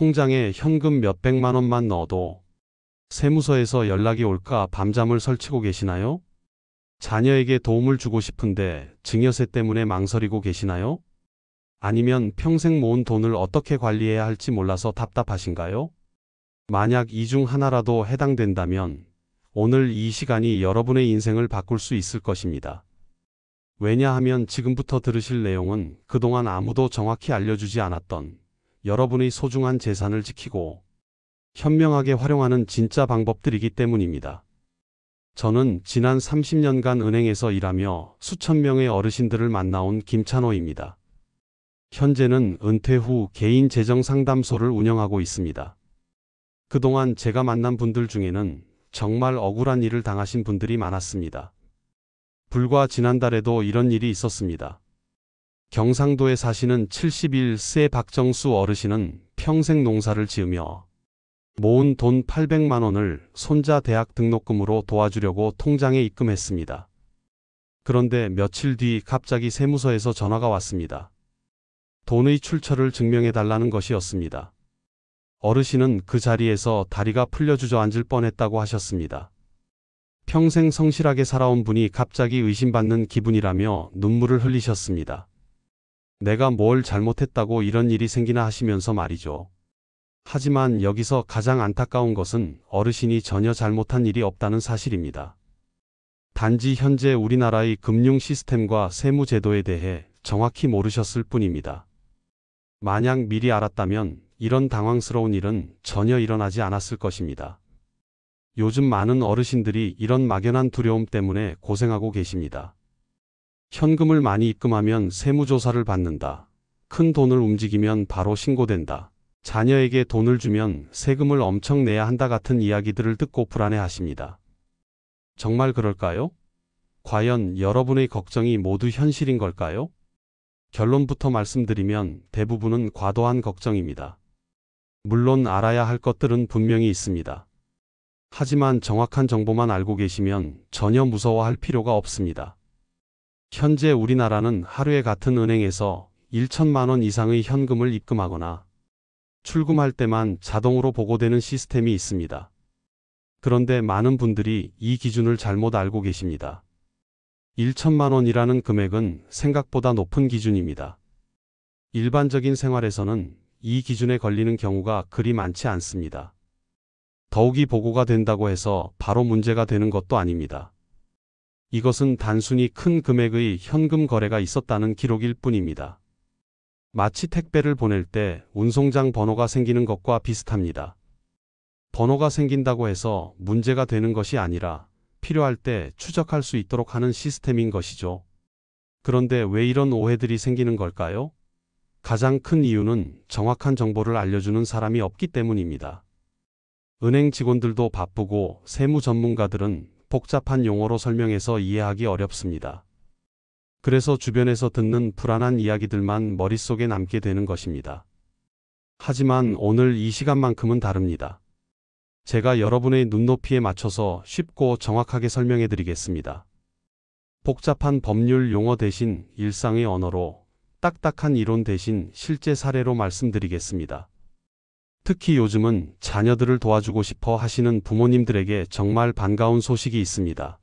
통장에 현금 몇백만 원만 넣어도 세무서에서 연락이 올까 밤잠을 설치고 계시나요? 자녀에게 도움을 주고 싶은데 증여세 때문에 망설이고 계시나요? 아니면 평생 모은 돈을 어떻게 관리해야 할지 몰라서 답답하신가요? 만약 이 중 하나라도 해당된다면 오늘 이 시간이 여러분의 인생을 바꿀 수 있을 것입니다. 왜냐하면 지금부터 들으실 내용은 그동안 아무도 정확히 알려주지 않았던 여러분의 소중한 재산을 지키고 현명하게 활용하는 진짜 방법들이기 때문입니다. 저는 지난 30년간 은행에서 일하며 수천 명의 어르신들을 만나온 김찬호입니다. 현재는 은퇴 후 개인 재정 상담소를 운영하고 있습니다. 그동안 제가 만난 분들 중에는 정말 억울한 일을 당하신 분들이 많았습니다. 불과 지난달에도 이런 일이 있었습니다. 경상도에 사시는 71세 박정수 어르신은 평생 농사를 지으며 모은 돈 800만 원을 손자 대학 등록금으로 도와주려고 통장에 입금했습니다. 그런데 며칠 뒤 갑자기 세무서에서 전화가 왔습니다. 돈의 출처를 증명해달라는 것이었습니다. 어르신은 그 자리에서 다리가 풀려 주저앉을 뻔했다고 하셨습니다. 평생 성실하게 살아온 분이 갑자기 의심받는 기분이라며 눈물을 흘리셨습니다. 내가 뭘 잘못했다고 이런 일이 생기나 하시면서 말이죠. 하지만 여기서 가장 안타까운 것은 어르신이 전혀 잘못한 일이 없다는 사실입니다. 단지 현재 우리나라의 금융 시스템과 세무 제도에 대해 정확히 모르셨을 뿐입니다. 만약 미리 알았다면 이런 당황스러운 일은 전혀 일어나지 않았을 것입니다. 요즘 많은 어르신들이 이런 막연한 두려움 때문에 고생하고 계십니다. 현금을 많이 입금하면 세무조사를 받는다. 큰 돈을 움직이면 바로 신고된다. 자녀에게 돈을 주면 세금을 엄청 내야 한다 같은 이야기들을 듣고 불안해하십니다. 정말 그럴까요? 과연 여러분의 걱정이 모두 현실인 걸까요? 결론부터 말씀드리면 대부분은 과도한 걱정입니다. 물론 알아야 할 것들은 분명히 있습니다. 하지만 정확한 정보만 알고 계시면 전혀 무서워할 필요가 없습니다. 현재 우리나라는 하루에 같은 은행에서 1천만 원 이상의 현금을 입금하거나 출금할 때만 자동으로 보고되는 시스템이 있습니다. 그런데 많은 분들이 이 기준을 잘못 알고 계십니다. 1천만 원이라는 금액은 생각보다 높은 기준입니다. 일반적인 생활에서는 이 기준에 걸리는 경우가 그리 많지 않습니다. 더욱이 보고가 된다고 해서 바로 문제가 되는 것도 아닙니다. 이것은 단순히 큰 금액의 현금 거래가 있었다는 기록일 뿐입니다. 마치 택배를 보낼 때 운송장 번호가 생기는 것과 비슷합니다. 번호가 생긴다고 해서 문제가 되는 것이 아니라 필요할 때 추적할 수 있도록 하는 시스템인 것이죠. 그런데 왜 이런 오해들이 생기는 걸까요? 가장 큰 이유는 정확한 정보를 알려주는 사람이 없기 때문입니다. 은행 직원들도 바쁘고 세무 전문가들은 복잡한 용어로 설명해서 이해하기 어렵습니다. 그래서 주변에서 듣는 불안한 이야기들만 머릿속에 남게 되는 것입니다. 하지만 오늘 이 시간만큼은 다릅니다. 제가 여러분의 눈높이에 맞춰서 쉽고 정확하게 설명해 드리겠습니다. 복잡한 법률 용어 대신 일상의 언어로, 딱딱한 이론 대신 실제 사례로 말씀드리겠습니다. 특히 요즘은 자녀들을 도와주고 싶어 하시는 부모님들에게 정말 반가운 소식이 있습니다.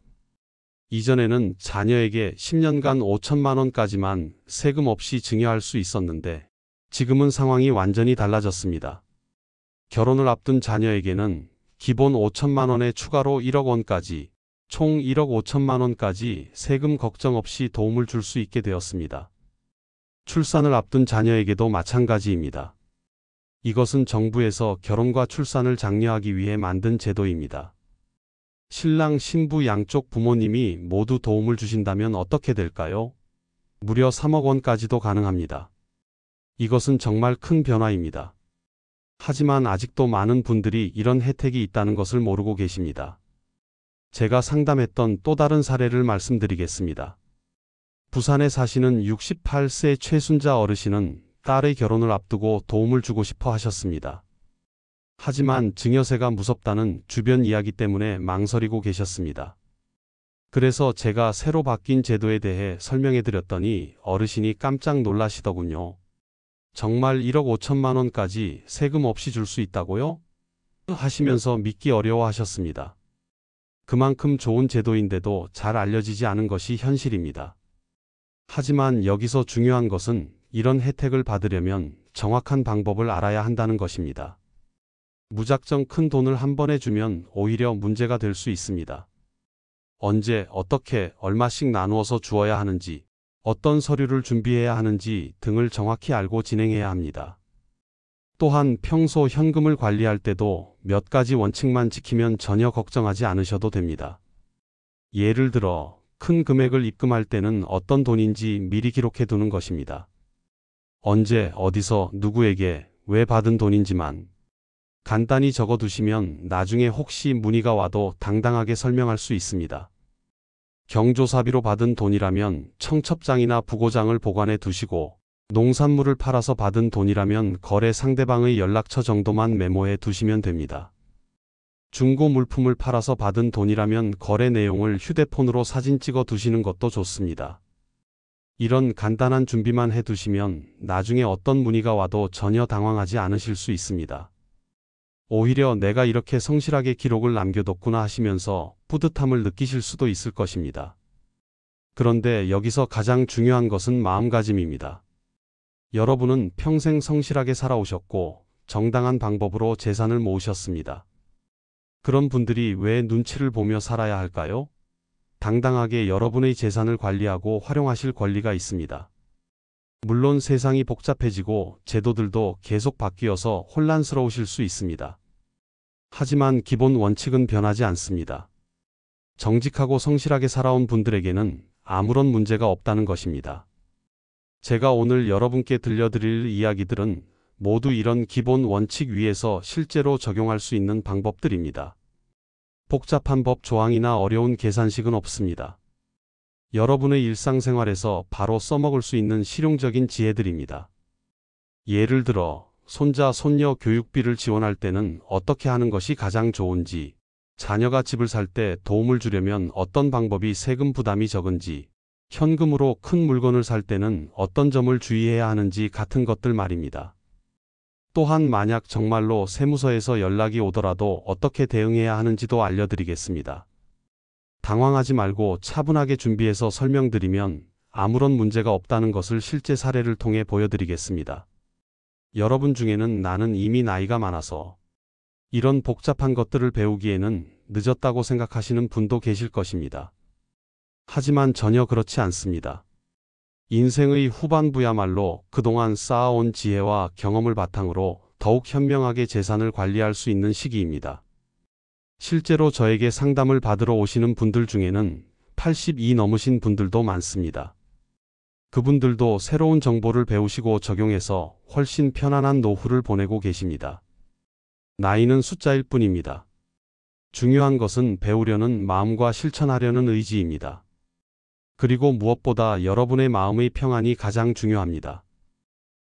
이전에는 자녀에게 10년간 5천만 원까지만 세금 없이 증여할 수 있었는데 지금은 상황이 완전히 달라졌습니다. 결혼을 앞둔 자녀에게는 기본 5천만 원에 추가로 1억 원까지, 총 1억 5천만 원까지 세금 걱정 없이 도움을 줄 수 있게 되었습니다. 출산을 앞둔 자녀에게도 마찬가지입니다. 이것은 정부에서 결혼과 출산을 장려하기 위해 만든 제도입니다. 신랑, 신부 양쪽 부모님이 모두 도움을 주신다면 어떻게 될까요? 무려 3억 원까지도 가능합니다. 이것은 정말 큰 변화입니다. 하지만 아직도 많은 분들이 이런 혜택이 있다는 것을 모르고 계십니다. 제가 상담했던 또 다른 사례를 말씀드리겠습니다. 부산에 사시는 68세 최순자 어르신은 딸의 결혼을 앞두고 도움을 주고 싶어 하셨습니다. 하지만 증여세가 무섭다는 주변 이야기 때문에 망설이고 계셨습니다. 그래서 제가 새로 바뀐 제도에 대해 설명해 드렸더니 어르신이 깜짝 놀라시더군요. 정말 1억 5천만 원까지 세금 없이 줄 수 있다고요? 하시면서 믿기 어려워하셨습니다. 그만큼 좋은 제도인데도 잘 알려지지 않은 것이 현실입니다. 하지만 여기서 중요한 것은 이런 혜택을 받으려면 정확한 방법을 알아야 한다는 것입니다. 무작정 큰 돈을 한 번에 주면 오히려 문제가 될 수 있습니다. 언제, 어떻게, 얼마씩 나누어서 주어야 하는지, 어떤 서류를 준비해야 하는지 등을 정확히 알고 진행해야 합니다. 또한 평소 현금을 관리할 때도 몇 가지 원칙만 지키면 전혀 걱정하지 않으셔도 됩니다. 예를 들어 큰 금액을 입금할 때는 어떤 돈인지 미리 기록해 두는 것입니다. 언제, 어디서, 누구에게, 왜 받은 돈인지만 간단히 적어 두시면 나중에 혹시 문의가 와도 당당하게 설명할 수 있습니다. 경조사비로 받은 돈이라면 청첩장이나 부고장을 보관해 두시고, 농산물을 팔아서 받은 돈이라면 거래 상대방의 연락처 정도만 메모해 두시면 됩니다. 중고 물품을 팔아서 받은 돈이라면 거래 내용을 휴대폰으로 사진 찍어 두시는 것도 좋습니다. 이런 간단한 준비만 해 두시면 나중에 어떤 문의가 와도 전혀 당황하지 않으실 수 있습니다. 오히려 내가 이렇게 성실하게 기록을 남겨뒀구나 하시면서 뿌듯함을 느끼실 수도 있을 것입니다. 그런데 여기서 가장 중요한 것은 마음가짐입니다. 여러분은 평생 성실하게 살아오셨고 정당한 방법으로 재산을 모으셨습니다. 그런 분들이 왜 눈치를 보며 살아야 할까요? 당당하게 여러분의 재산을 관리하고 활용하실 권리가 있습니다. 물론 세상이 복잡해지고 제도들도 계속 바뀌어서 혼란스러우실 수 있습니다. 하지만 기본 원칙은 변하지 않습니다. 정직하고 성실하게 살아온 분들에게는 아무런 문제가 없다는 것입니다. 제가 오늘 여러분께 들려드릴 이야기들은 모두 이런 기본 원칙 위에서 실제로 적용할 수 있는 방법들입니다. 복잡한 법 조항이나 어려운 계산식은 없습니다. 여러분의 일상생활에서 바로 써먹을 수 있는 실용적인 지혜들입니다. 예를 들어 손자, 손녀 교육비를 지원할 때는 어떻게 하는 것이 가장 좋은지, 자녀가 집을 살 때 도움을 주려면 어떤 방법이 세금 부담이 적은지, 현금으로 큰 물건을 살 때는 어떤 점을 주의해야 하는지 같은 것들 말입니다. 또한 만약 정말로 세무서에서 연락이 오더라도 어떻게 대응해야 하는지도 알려드리겠습니다. 당황하지 말고 차분하게 준비해서 설명드리면 아무런 문제가 없다는 것을 실제 사례를 통해 보여드리겠습니다. 여러분 중에는 나는 이미 나이가 많아서 이런 복잡한 것들을 배우기에는 늦었다고 생각하시는 분도 계실 것입니다. 하지만 전혀 그렇지 않습니다. 인생의 후반부야말로 그동안 쌓아온 지혜와 경험을 바탕으로 더욱 현명하게 재산을 관리할 수 있는 시기입니다. 실제로 저에게 상담을 받으러 오시는 분들 중에는 80이 넘으신 분들도 많습니다. 그분들도 새로운 정보를 배우시고 적용해서 훨씬 편안한 노후를 보내고 계십니다. 나이는 숫자일 뿐입니다. 중요한 것은 배우려는 마음과 실천하려는 의지입니다. 그리고 무엇보다 여러분의 마음의 평안이 가장 중요합니다.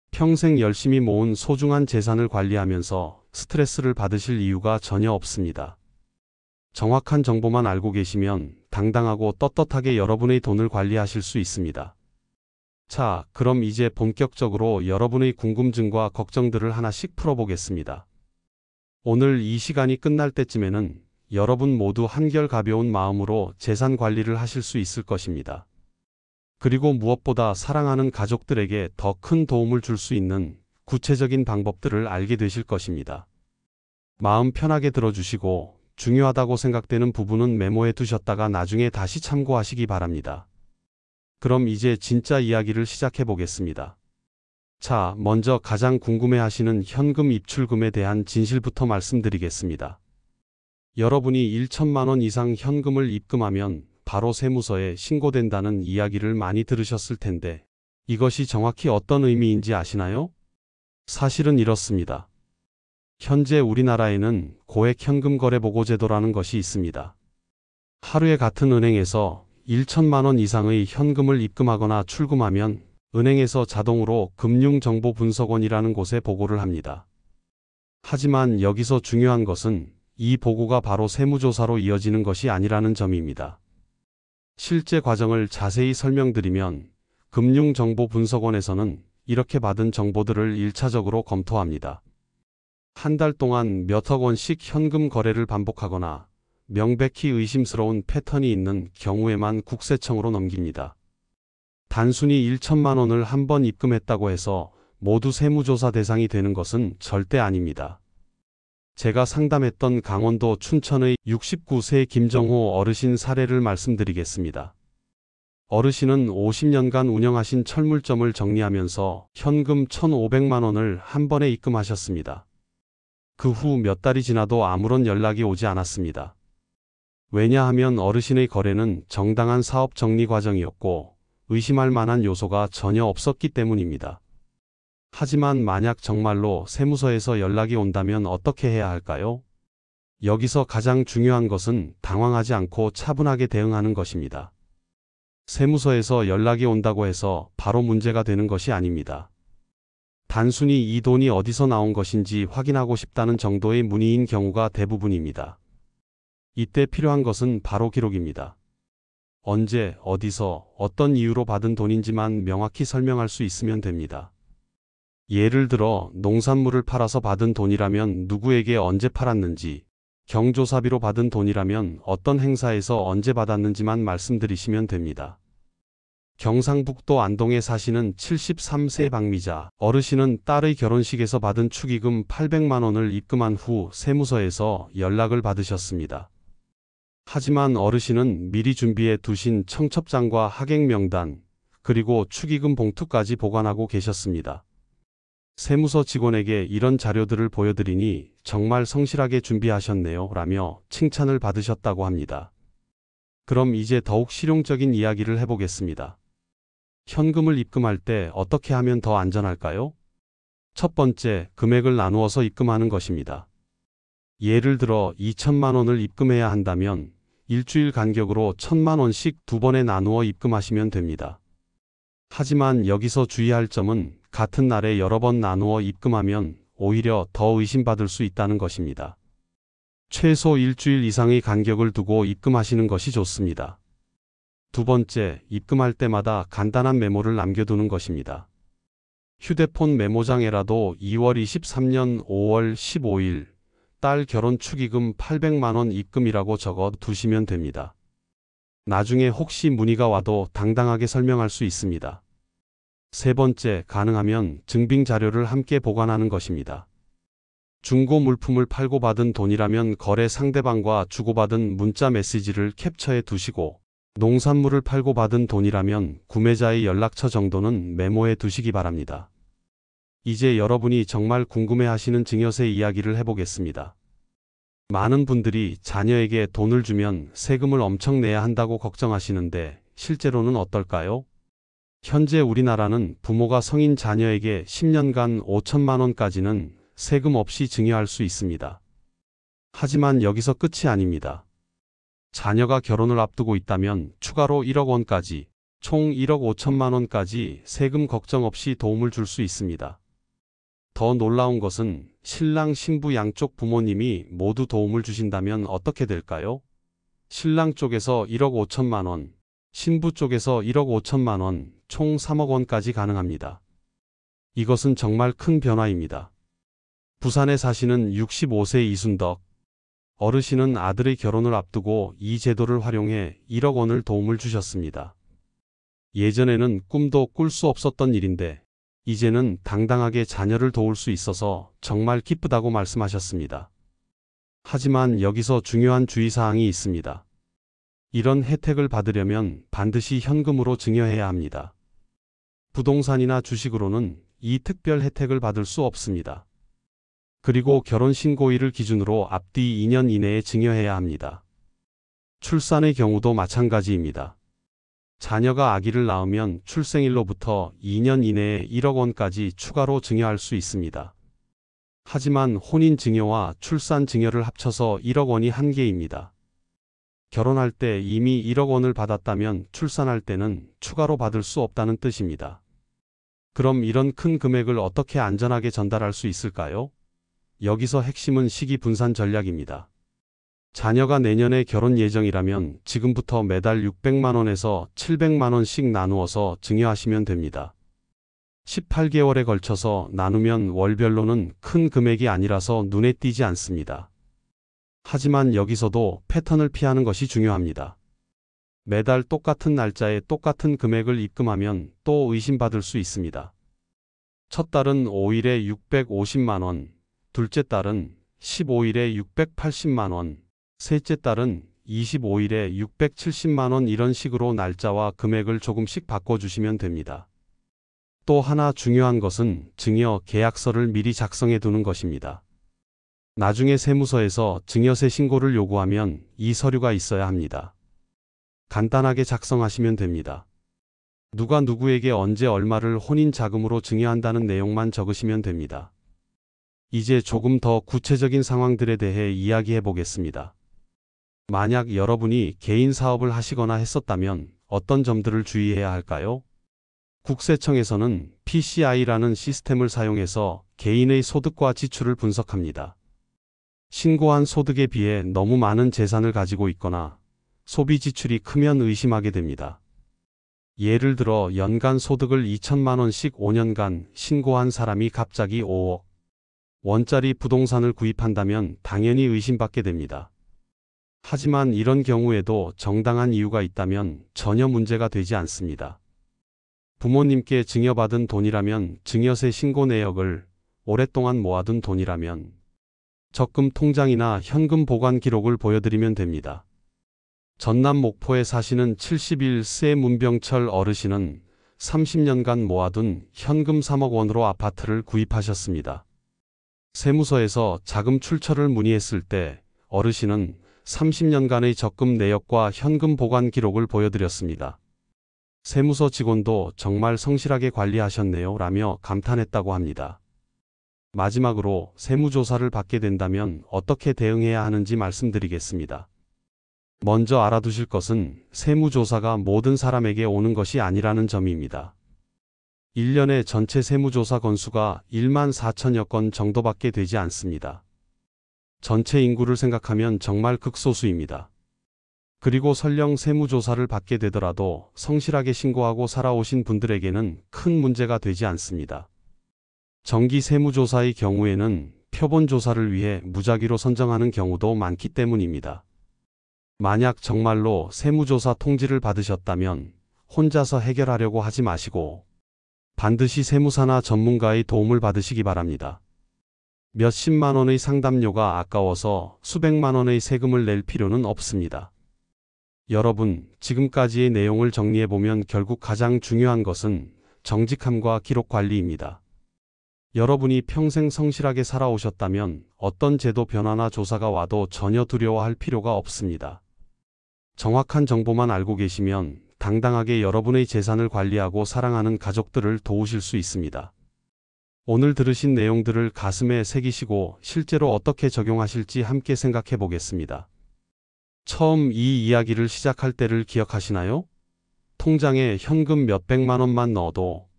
평생 열심히 모은 소중한 재산을 관리하면서 스트레스를 받으실 이유가 전혀 없습니다. 정확한 정보만 알고 계시면 당당하고 떳떳하게 여러분의 돈을 관리하실 수 있습니다. 자, 그럼 이제 본격적으로 여러분의 궁금증과 걱정들을 하나씩 풀어보겠습니다. 오늘 이 시간이 끝날 때쯤에는 여러분 모두 한결 가벼운 마음으로 재산 관리를 하실 수 있을 것입니다. 그리고 무엇보다 사랑하는 가족들에게 더 큰 도움을 줄 수 있는 구체적인 방법들을 알게 되실 것입니다. 마음 편하게 들어주시고 중요하다고 생각되는 부분은 메모해 두셨다가 나중에 다시 참고하시기 바랍니다. 그럼 이제 진짜 이야기를 시작해 보겠습니다. 자, 먼저 가장 궁금해하시는 현금 입출금에 대한 진실부터 말씀드리겠습니다. 여러분이 1천만 원 이상 현금을 입금하면 바로 세무서에 신고된다는 이야기를 많이 들으셨을 텐데 이것이 정확히 어떤 의미인지 아시나요? 사실은 이렇습니다. 현재 우리나라에는 고액 현금 거래 보고 제도라는 것이 있습니다. 하루에 같은 은행에서 1천만 원 이상의 현금을 입금하거나 출금하면 은행에서 자동으로 금융정보분석원이라는 곳에 보고를 합니다. 하지만 여기서 중요한 것은 이 보고가 바로 세무조사로 이어지는 것이 아니라는 점입니다. 실제 과정을 자세히 설명드리면 금융정보분석원에서는 이렇게 받은 정보들을 1차적으로 검토합니다. 한 달 동안 몇억 원씩 현금 거래를 반복하거나 명백히 의심스러운 패턴이 있는 경우에만 국세청으로 넘깁니다. 단순히 1천만 원을 한 번 입금했다고 해서 모두 세무조사 대상이 되는 것은 절대 아닙니다. 제가 상담했던 강원도 춘천의 69세 김정호 어르신 사례를 말씀드리겠습니다. 어르신은 50년간 운영하신 철물점을 정리하면서 현금 1,500만 원을 한 번에 입금하셨습니다. 그 후 몇 달이 지나도 아무런 연락이 오지 않았습니다. 왜냐하면 어르신의 거래는 정당한 사업 정리 과정이었고 의심할 만한 요소가 전혀 없었기 때문입니다. 하지만 만약 정말로 세무서에서 연락이 온다면 어떻게 해야 할까요? 여기서 가장 중요한 것은 당황하지 않고 차분하게 대응하는 것입니다. 세무서에서 연락이 온다고 해서 바로 문제가 되는 것이 아닙니다. 단순히 이 돈이 어디서 나온 것인지 확인하고 싶다는 정도의 문의인 경우가 대부분입니다. 이때 필요한 것은 바로 기록입니다. 언제, 어디서, 어떤 이유로 받은 돈인지만 명확히 설명할 수 있으면 됩니다. 예를 들어 농산물을 팔아서 받은 돈이라면 누구에게 언제 팔았는지, 경조사비로 받은 돈이라면 어떤 행사에서 언제 받았는지만 말씀드리시면 됩니다. 경상북도 안동에 사시는 73세 박미자 어르신은 딸의 결혼식에서 받은 축의금 800만 원을 입금한 후 세무서에서 연락을 받으셨습니다. 하지만 어르신은 미리 준비해 두신 청첩장과 하객 명단, 그리고 축의금 봉투까지 보관하고 계셨습니다. 세무서 직원에게 이런 자료들을 보여드리니 정말 성실하게 준비하셨네요 라며 칭찬을 받으셨다고 합니다. 그럼 이제 더욱 실용적인 이야기를 해보겠습니다. 현금을 입금할 때 어떻게 하면 더 안전할까요? 첫 번째, 금액을 나누어서 입금하는 것입니다. 예를 들어 2천만 원을 입금해야 한다면 일주일 간격으로 1,000만 원씩 두 번에 나누어 입금하시면 됩니다. 하지만 여기서 주의할 점은 같은 날에 여러 번 나누어 입금하면 오히려 더 의심받을 수 있다는 것입니다. 최소 일주일 이상의 간격을 두고 입금하시는 것이 좋습니다. 두 번째, 입금할 때마다 간단한 메모를 남겨두는 것입니다. 휴대폰 메모장에라도 2월 23년 5월 15일 딸 결혼 축의금 800만 원 입금이라고 적어 두시면 됩니다. 나중에 혹시 문의가 와도 당당하게 설명할 수 있습니다. 세 번째, 가능하면 증빙 자료를 함께 보관하는 것입니다. 중고 물품을 팔고 받은 돈이라면 거래 상대방과 주고받은 문자 메시지를 캡처해 두시고, 농산물을 팔고 받은 돈이라면 구매자의 연락처 정도는 메모해 두시기 바랍니다. 이제 여러분이 정말 궁금해하시는 증여세 이야기를 해보겠습니다. 많은 분들이 자녀에게 돈을 주면 세금을 엄청 내야 한다고 걱정하시는데 실제로는 어떨까요? 현재 우리나라는 부모가 성인 자녀에게 10년간 5천만 원까지는 세금 없이 증여할 수 있습니다. 하지만 여기서 끝이 아닙니다. 자녀가 결혼을 앞두고 있다면 추가로 1억 원까지, 총 1억 5천만 원까지 세금 걱정 없이 도움을 줄 수 있습니다. 더 놀라운 것은 신랑 신부 양쪽 부모님이 모두 도움을 주신다면 어떻게 될까요? 신랑 쪽에서 1억 5천만 원, 신부 쪽에서 1억 5천만 원, 총 3억 원까지 가능합니다. 이것은 정말 큰 변화입니다. 부산에 사시는 65세 이순덕 어르신은 아들의 결혼을 앞두고 이 제도를 활용해 1억 원을 도움을 주셨습니다. 예전에는 꿈도 꿀 수 없었던 일인데 이제는 당당하게 자녀를 도울 수 있어서 정말 기쁘다고 말씀하셨습니다. 하지만 여기서 중요한 주의사항이 있습니다. 이런 혜택을 받으려면 반드시 현금으로 증여해야 합니다. 부동산이나 주식으로는 이 특별 혜택을 받을 수 없습니다. 그리고 결혼신고일을 기준으로 앞뒤 2년 이내에 증여해야 합니다. 출산의 경우도 마찬가지입니다. 자녀가 아기를 낳으면 출생일로부터 2년 이내에 1억 원까지 추가로 증여할 수 있습니다. 하지만 혼인 증여와 출산 증여를 합쳐서 1억 원이 한계입니다. 결혼할 때 이미 1억 원을 받았다면 출산할 때는 추가로 받을 수 없다는 뜻입니다. 그럼 이런 큰 금액을 어떻게 안전하게 전달할 수 있을까요? 여기서 핵심은 시기 분산 전략입니다. 자녀가 내년에 결혼 예정이라면 지금부터 매달 600만 원에서 700만 원씩 나누어서 증여하시면 됩니다. 18개월에 걸쳐서 나누면 월별로는 큰 금액이 아니라서 눈에 띄지 않습니다. 하지만 여기서도 패턴을 피하는 것이 중요합니다. 매달 똑같은 날짜에 똑같은 금액을 입금하면 또 의심받을 수 있습니다. 첫 달은 5일에 650만 원, 둘째 달은 15일에 680만 원, 셋째 달은 25일에 670만 원 이런 식으로 날짜와 금액을 조금씩 바꿔주시면 됩니다. 또 하나 중요한 것은 증여 계약서를 미리 작성해 두는 것입니다. 나중에 세무서에서 증여세 신고를 요구하면 이 서류가 있어야 합니다. 간단하게 작성하시면 됩니다. 누가 누구에게 언제 얼마를 혼인 자금으로 증여한다는 내용만 적으시면 됩니다. 이제 조금 더 구체적인 상황들에 대해 이야기해 보겠습니다. 만약 여러분이 개인 사업을 하시거나 했었다면 어떤 점들을 주의해야 할까요? 국세청에서는 PCI라는 시스템을 사용해서 개인의 소득과 지출을 분석합니다. 신고한 소득에 비해 너무 많은 재산을 가지고 있거나 소비 지출이 크면 의심하게 됩니다. 예를 들어 연간 소득을 2천만 원씩 5년간 신고한 사람이 갑자기 5억 원짜리 부동산을 구입한다면 당연히 의심받게 됩니다. 하지만 이런 경우에도 정당한 이유가 있다면 전혀 문제가 되지 않습니다. 부모님께 증여받은 돈이라면 증여세 신고 내역을 오랫동안 모아둔 돈이라면 적금 통장이나 현금 보관 기록을 보여드리면 됩니다. 전남 목포에 사시는 71세 문병철 어르신은 30년간 모아둔 현금 3억 원으로 아파트를 구입하셨습니다. 세무서에서 자금 출처를 문의했을 때 어르신은 30년간의 적금 내역과 현금 보관 기록을 보여드렸습니다. 세무서 직원도 정말 성실하게 관리하셨네요 라며 감탄했다고 합니다. 마지막으로 세무조사를 받게 된다면 어떻게 대응해야 하는지 말씀드리겠습니다. 먼저 알아두실 것은 세무조사가 모든 사람에게 오는 것이 아니라는 점입니다. 1년에 전체 세무조사 건수가 1만 4천여 건 정도밖에 되지 않습니다. 전체 인구를 생각하면 정말 극소수입니다. 그리고 설령 세무조사를 받게 되더라도 성실하게 신고하고 살아오신 분들에게는 큰 문제가 되지 않습니다. 정기 세무조사의 경우에는 표본조사를 위해 무작위로 선정하는 경우도 많기 때문입니다. 만약 정말로 세무조사 통지를 받으셨다면 혼자서 해결하려고 하지 마시고 반드시 세무사나 전문가의 도움을 받으시기 바랍니다. 몇십만 원의 상담료가 아까워서 수백만 원의 세금을 낼 필요는 없습니다. 여러분, 지금까지의 내용을 정리해보면 결국 가장 중요한 것은 정직함과 기록 관리입니다. 여러분이 평생 성실하게 살아오셨다면 어떤 제도 변화나 조사가 와도 전혀 두려워할 필요가 없습니다. 정확한 정보만 알고 계시면 당당하게 여러분의 재산을 관리하고 사랑하는 가족들을 도우실 수 있습니다. 오늘 들으신 내용들을 가슴에 새기시고 실제로 어떻게 적용하실지 함께 생각해 보겠습니다. 처음 이 이야기를 시작할 때를 기억하시나요? 통장에 현금 몇백만 원만 넣어도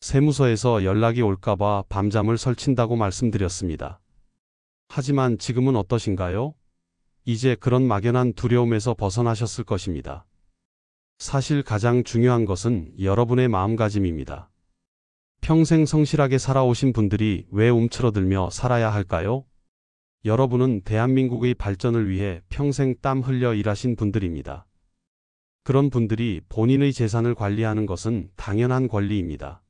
세무서에서 연락이 올까봐 밤잠을 설친다고 말씀드렸습니다. 하지만 지금은 어떠신가요? 이제 그런 막연한 두려움에서 벗어나셨을 것입니다. 사실 가장 중요한 것은 여러분의 마음가짐입니다. 평생 성실하게 살아오신 분들이 왜 움츠러들며 살아야 할까요? 여러분은 대한민국의 발전을 위해 평생 땀 흘려 일하신 분들입니다. 그런 분들이 본인의 재산을 관리하는 것은 당연한 권리입니다.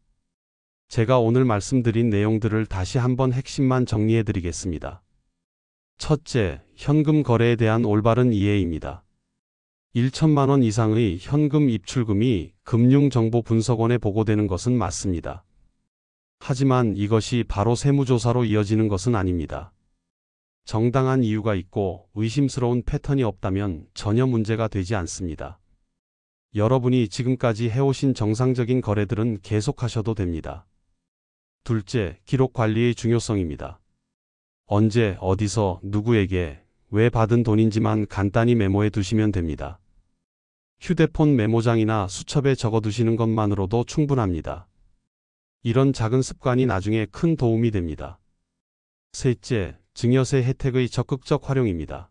제가 오늘 말씀드린 내용들을 다시 한번 핵심만 정리해 드리겠습니다. 첫째, 현금 거래에 대한 올바른 이해입니다. 1천만 원 이상의 현금 입출금이 금융정보분석원에 보고되는 것은 맞습니다. 하지만 이것이 바로 세무조사로 이어지는 것은 아닙니다. 정당한 이유가 있고 의심스러운 패턴이 없다면 전혀 문제가 되지 않습니다. 여러분이 지금까지 해오신 정상적인 거래들은 계속하셔도 됩니다. 둘째, 기록 관리의 중요성입니다. 언제, 어디서, 누구에게, 왜 받은 돈인지만 간단히 메모해 두시면 됩니다. 휴대폰 메모장이나 수첩에 적어두시는 것만으로도 충분합니다. 이런 작은 습관이 나중에 큰 도움이 됩니다. 셋째, 증여세 혜택의 적극적 활용입니다.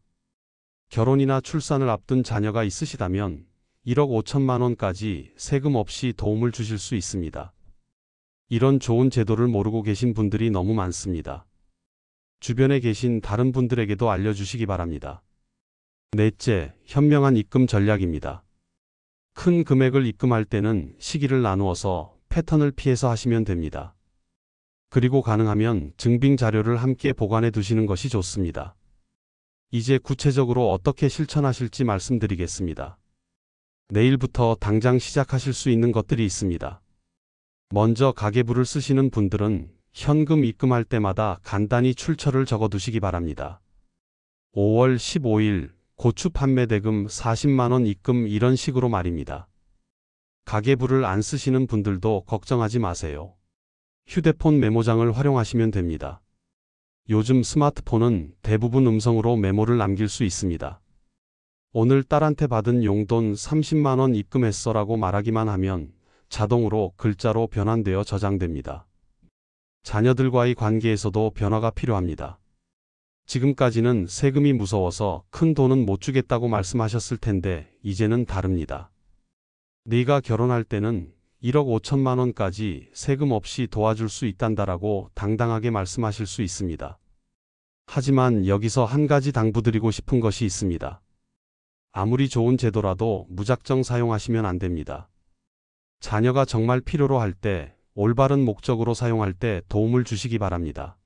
결혼이나 출산을 앞둔 자녀가 있으시다면 1억 5천만 원까지 세금 없이 도움을 주실 수 있습니다. 이런 좋은 제도를 모르고 계신 분들이 너무 많습니다. 주변에 계신 다른 분들에게도 알려주시기 바랍니다. 넷째, 현명한 입금 전략입니다. 큰 금액을 입금할 때는 시기를 나누어서 패턴을 피해서 하시면 됩니다. 그리고 가능하면 증빙 자료를 함께 보관해 두시는 것이 좋습니다. 이제 구체적으로 어떻게 실천하실지 말씀드리겠습니다. 내일부터 당장 시작하실 수 있는 것들이 있습니다. 먼저 가계부를 쓰시는 분들은 현금 입금할 때마다 간단히 출처를 적어 두시기 바랍니다. 5월 15일 고추 판매 대금 40만원 입금 이런 식으로 말입니다. 가계부를 안 쓰시는 분들도 걱정하지 마세요. 휴대폰 메모장을 활용하시면 됩니다. 요즘 스마트폰은 대부분 음성으로 메모를 남길 수 있습니다. 오늘 딸한테 받은 용돈 30만원 입금했어 라고 말하기만 하면 자동으로 글자로 변환되어 저장됩니다. 자녀들과의 관계에서도 변화가 필요합니다. 지금까지는 세금이 무서워서 큰 돈은 못 주겠다고 말씀하셨을 텐데 이제는 다릅니다. 네가 결혼할 때는 1억 5천만 원까지 세금 없이 도와줄 수 있단다라고 당당하게 말씀하실 수 있습니다. 하지만 여기서 한 가지 당부드리고 싶은 것이 있습니다. 아무리 좋은 제도라도 무작정 사용하시면 안 됩니다. 자녀가 정말 필요로 할 때, 올바른 목적으로 사용할 때 도움을 주시기 바랍니다.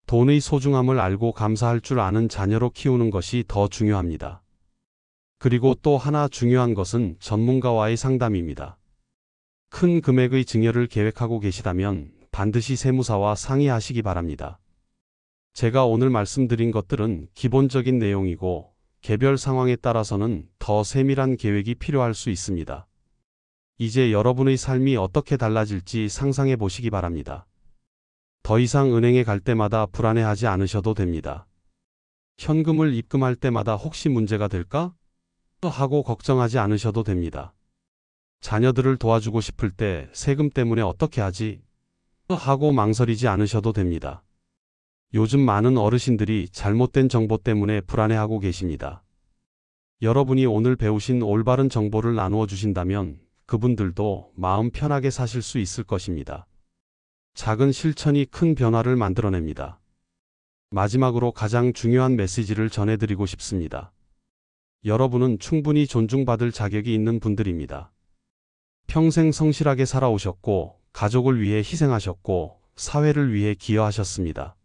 돈의 소중함을 알고 감사할 줄 아는 자녀로 키우는 것이 더 중요합니다. 그리고 또 하나 중요한 것은 전문가와의 상담입니다. 큰 금액의 증여를 계획하고 계시다면 반드시 세무사와 상의하시기 바랍니다. 제가 오늘 말씀드린 것들은 기본적인 내용이고 개별 상황에 따라서는 더 세밀한 계획이 필요할 수 있습니다. 이제 여러분의 삶이 어떻게 달라질지 상상해 보시기 바랍니다. 더 이상 은행에 갈 때마다 불안해하지 않으셔도 됩니다. 현금을 입금할 때마다 혹시 문제가 될까? 하고 걱정하지 않으셔도 됩니다. 자녀들을 도와주고 싶을 때 세금 때문에 어떻게 하지? 하고 망설이지 않으셔도 됩니다. 요즘 많은 어르신들이 잘못된 정보 때문에 불안해하고 계십니다. 여러분이 오늘 배우신 올바른 정보를 나누어 주신다면 그분들도 마음 편하게 사실 수 있을 것입니다. 작은 실천이 큰 변화를 만들어냅니다. 마지막으로 가장 중요한 메시지를 전해드리고 싶습니다. 여러분은 충분히 존중받을 자격이 있는 분들입니다. 평생 성실하게 살아오셨고, 가족을 위해 희생하셨고, 사회를 위해 기여하셨습니다.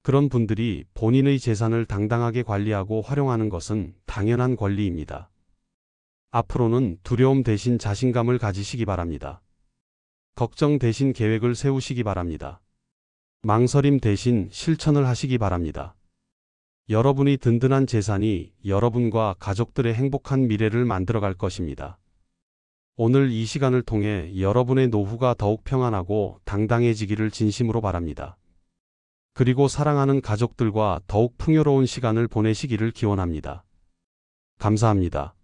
그런 분들이 본인의 재산을 당당하게 관리하고 활용하는 것은 당연한 권리입니다. 앞으로는 두려움 대신 자신감을 가지시기 바랍니다. 걱정 대신 계획을 세우시기 바랍니다. 망설임 대신 실천을 하시기 바랍니다. 여러분이 든든한 재산이 여러분과 가족들의 행복한 미래를 만들어갈 것입니다. 오늘 이 시간을 통해 여러분의 노후가 더욱 평안하고 당당해지기를 진심으로 바랍니다. 그리고 사랑하는 가족들과 더욱 풍요로운 시간을 보내시기를 기원합니다. 감사합니다.